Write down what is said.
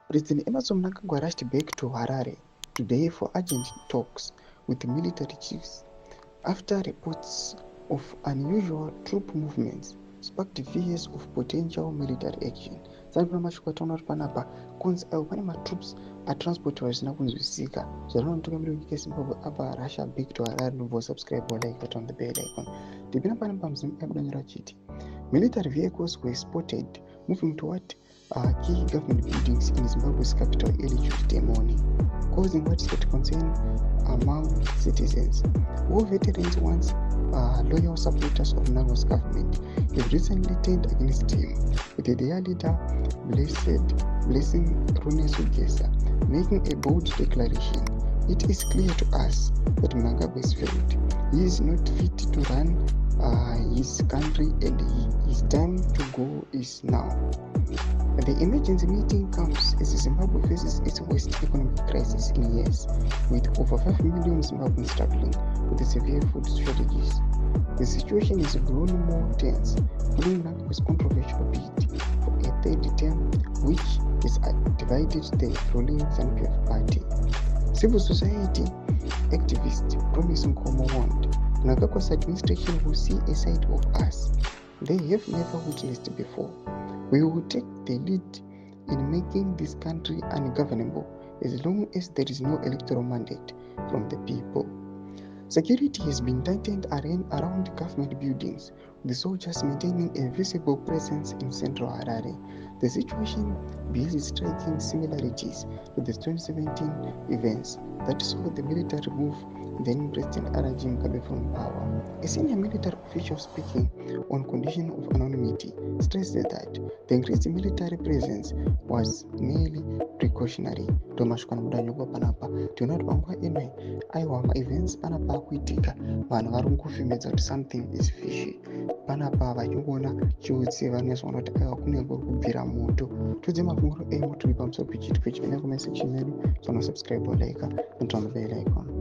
President Emmerson Mnangagwa rushed back to Harare today for urgent talks with military chiefs after reports of unusual troop movements sparked fears of potential military action. Saka kuna mashoko ataona kuti panapa kunzi pane matroops atransportiwa zvisina kunzwisika zvanonotungamirira nyika yezimbabwe apa russia back to Harare. Ndobva subscribe like button on the bell icon. Ndipinda pane pamuzimu abudanyira chiti military vehicles were spotted moving toward key government buildings in Zimbabwe's capital early Tuesday morning, causing widespread concern among citizens. War veterans, once loyal supporters of Mnangagwa's government, have recently turned against him, with their leader Blessing Runezugesa making a bold declaration. It is clear to us that Mnangagwa is failed. He is not fit to run his country, and his time to go is now. The emergency meeting comes as Zimbabwe faces its worst economic crisis in years, with over 5 million Zimbabweans struggling with severe food shortages. The situation has grown more tense following Mnangagwa's controversial bid for a third term, which has divided the ruling ZANU-PF party. Civil society activist Promise Nkomo warned Mnangagwa's administration will see a side of us they have never witnessed before. We will take the lead in making this country ungovernable as long as there is no electoral mandate from the people. Security has been tightened around government buildings, with the soldiers maintaining a visible presence in central Harare. The situation bears striking similarities to the 2017 events that saw the military remove then President Araji Mugabe from power. A senior military official speaking on condition of anonymity stressed that the increased military presence was merely precautionary. Tomashukana mudanyogwa panapa tiona kuti panguva ino aiwa maevents panapa akuitika vanhu vari kufemedza kuti something is fishy panapa vachingoona chiutsi vanozoona kuti aiwa kune kuri kubvira moto. Tudze mafunguro enyu tiri pamusoro pechitiko ichi. Enda comment section medu, subscribe, like, and turn on the bell icon.